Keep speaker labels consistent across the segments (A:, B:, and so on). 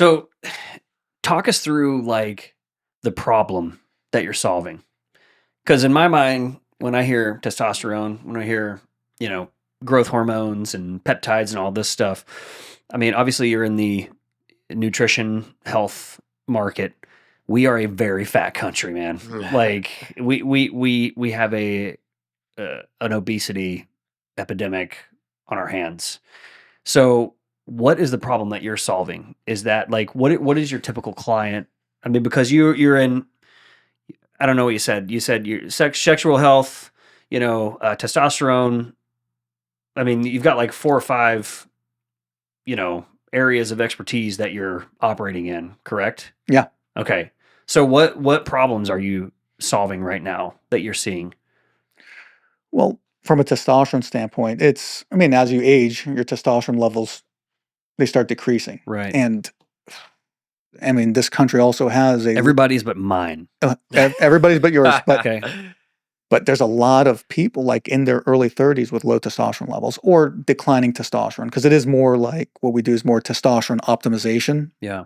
A: So talk us through like the problem that you're solving. Because in my mind, when I hear testosterone, when I hear, you know, growth hormones and peptides and all this stuff, I mean, obviously you're in the nutrition health market. We are a very fat country, man. Like we have an obesity epidemic on our hands. So what is the problem that you're solving? Is that like what is your typical client? I mean, because you're in, I don't know what you said. You said your sexual health, testosterone. I mean, you've got like 4 or 5, areas of expertise that you're operating in, correct?
B: Yeah.
A: Okay. So what problems are you solving right now that you're seeing?
B: Well, from a testosterone standpoint, as you age, your testosterone levels, they start decreasing.
A: Right.
B: And I mean, this country also has
A: everybody's but mine.
B: Everybody's but yours. But
A: Okay.
B: But there's a lot of people like in their early 30s with low testosterone levels or declining testosterone, because it is more like what we do is more testosterone optimization.
A: Yeah.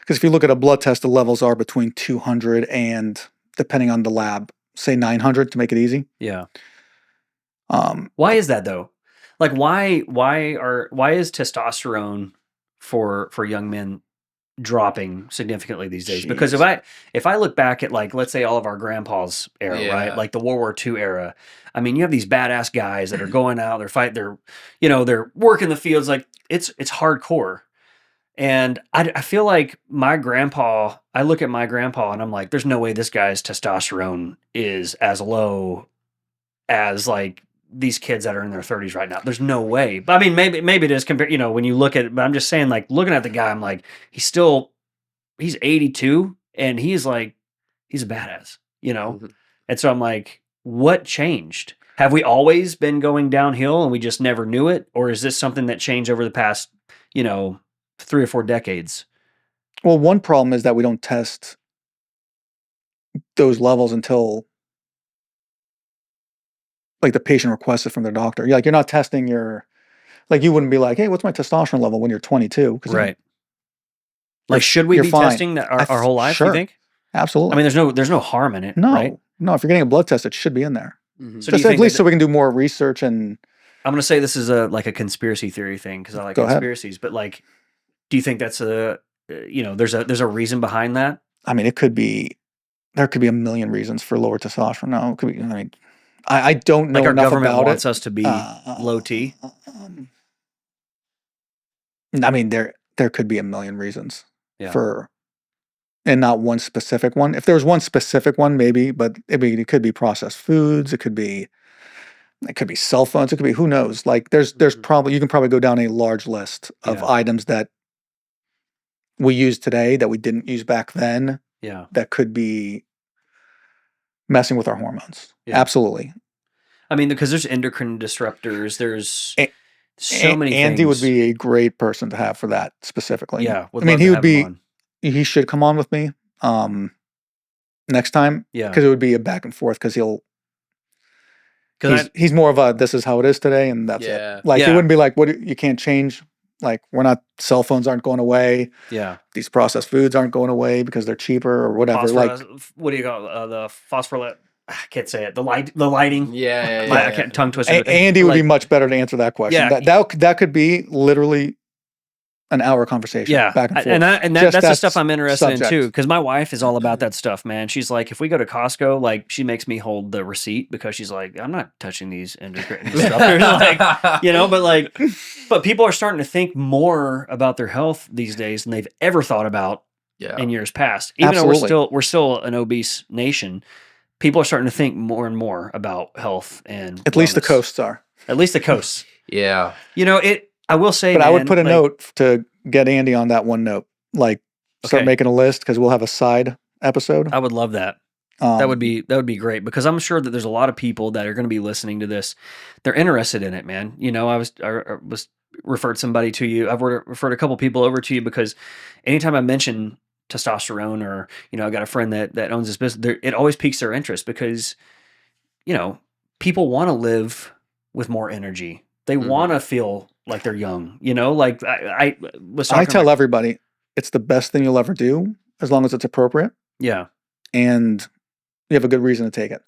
B: Because if you look at a blood test, the levels are between 200 and, depending on the lab, say 900 to make it easy.
A: Yeah. Why is that though? Like why is testosterone for young men dropping significantly these days?
B: Jeez.
A: Because if I look back at, like, let's say all of our grandpa's era, right? Like the World War II era. I mean, you have these badass guys that are going out, they're fighting, they're working the fields, like it's hardcore. And I feel like my grandpa, I look at my grandpa and I'm like, there's no way this guy's testosterone is as low as like these kids that are in their 30s right now. There's no way. But I mean, maybe it is compared, when you look at it, but I'm just saying, like, looking at the guy, I'm like, he's 82 and he's a badass,
B: Mm-hmm.
A: And so I'm like, what changed? Have we always been going downhill and we just never knew it? Or is this something that changed over the past, 3 or 4 decades?
B: Well, one problem is that we don't test those levels until like the patient requests it from their doctor. You're not testing you wouldn't be like, hey, what's my testosterone level when you're 22?
A: Right. Like, should we be
B: fine.
A: testing that our whole life,
B: sure.
A: you think?
B: Absolutely.
A: I mean, there's no harm in it,
B: no,
A: right?
B: No, if you're getting a blood test, it should be in there.
A: Mm-hmm.
B: So at least so we can do more research. And
A: I'm going to say this is a conspiracy theory thing because I like conspiracies, but like, do you think that's there's a reason behind that?
B: I mean, there could be a million reasons for lower testosterone. No, it could be, I don't know
A: like our
B: enough
A: government
B: about
A: wants
B: it.
A: us to be low T.
B: I mean, there could be a million reasons
A: for,
B: and not one specific one. If there was one specific one, maybe, but it could be processed foods. It could be cell phones. It could be, who knows? Like there's probably, you can probably go down a large list of items that we use today that we didn't use back then.
A: Yeah. That
B: could be messing with our hormones. Yeah. Absolutely.
A: I mean, because there's endocrine disruptors. There's so many
B: Andy
A: things.
B: would be a great person to have for that specifically.
A: Yeah.
B: He should come on with me next time.
A: Yeah.
B: Because it would be a back and forth because he's more of a, this is how it is today and that's it. Like he wouldn't be like, what, you can't change. Like cell phones aren't going away.
A: Yeah.
B: These processed foods aren't going away because they're cheaper or whatever.
A: What do you call the phosphorus? I can't say it. The lighting.
C: Yeah.
A: I can't tongue twist it.
B: Andy would be much better to answer that question. Yeah. That could be literally an hour conversation.
A: Yeah.
B: Back and forth.
A: And that's the stuff I'm interested in too. Because my wife is all about that stuff, man. She's like, if we go to Costco, like she makes me hold the receipt because she's like, I'm not touching these endocrine disruptors. But people are starting to think more about their health these days than they've ever thought about in years past. Even though we're still an obese nation, people are starting to think more and more about health and
B: at least the coasts are.
A: At least the coasts.
C: Yeah.
A: I will say,
B: but I would put a note to get Andy on that one note. Like, start making a list because we'll have a side episode.
A: I would love that. That would be great because I'm sure that there's a lot of people that are going to be listening to this. They're interested in it, man. I was referred somebody to you. I've referred a couple people over to you because anytime I mention testosterone or I got a friend that owns this business, it always piques their interest because people want to live with more energy. They want to feel like they're young, like I was talking.
B: I tell everybody, it's the best thing you'll ever do as long as it's appropriate
A: Yeah.
B: and you have a good reason to take it.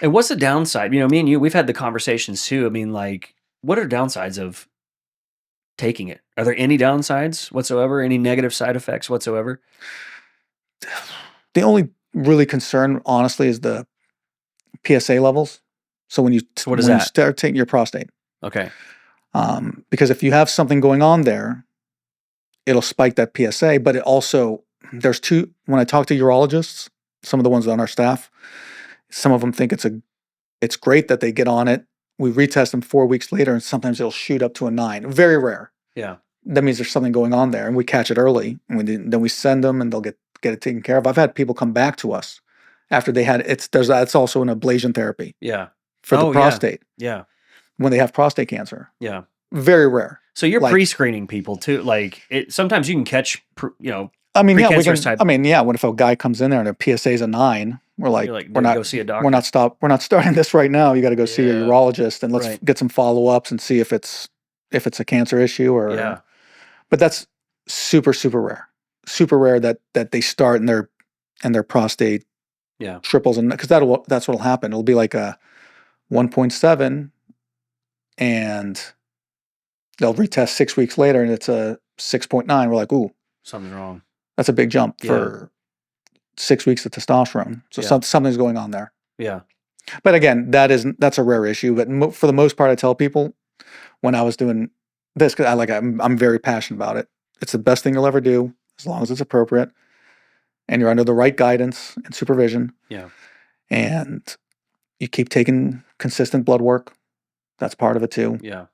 A: And what's the downside? You know, me and you, we've had the conversations too. I mean, like, what are downsides of taking it? Are there any downsides whatsoever? Any negative side effects whatsoever?
B: The only really concern, honestly, is the PSA levels. So when you
A: What is
B: when you
A: that?
B: start taking your prostate,
A: Okay.
B: because if you have something going on there, it'll spike that PSA. But it also there's two. When I talk to urologists, some of the ones on our staff, some of them think it's great that they get on it. We retest them 4 weeks later, and sometimes it'll shoot up to a 9. Very rare.
A: Yeah.
B: That means there's something going on there, and we catch it early, and then we send them, and they'll get it taken care of. I've had people come back to us after they had it's also an ablation therapy
A: Yeah.
B: for the
A: Oh, yeah.
B: prostate
A: Yeah.
B: when they have prostate cancer.
A: Yeah.
B: Very rare.
A: So you're
B: Like-
A: pre-screening people too. Like, sometimes you can catch,
B: I mean, yeah,
A: precancerous type.
B: when if a guy comes in there and a PSA is a 9, we're like,
A: you're like,
B: we're not
A: go see a doctor.
B: we're not starting this right now. You got to go see a
A: Yeah.
B: urologist and let's
A: Right.
B: get some follow-ups and see if it's a cancer issue or.
A: Yeah.
B: But that's super rare. Super rare that they start and their prostate
A: Yeah.
B: triples, and because that's what'll happen. It'll be like a 1.7, and they'll retest 6 weeks later, and it's a 6.9. We're like, ooh,
A: Something's wrong.
B: that's a big jump
A: Yeah.
B: for 6 weeks of testosterone. So
A: Yeah.
B: something's going on there.
A: Yeah.
B: But again, that's a rare issue. But for the most part, I tell people when I was doing this, because I'm very passionate about it. It's the best thing you'll ever do as long as it's appropriate, and you're under the right guidance and supervision.
A: Yeah.
B: And you keep taking consistent blood work. That's part of it too.
A: Yeah.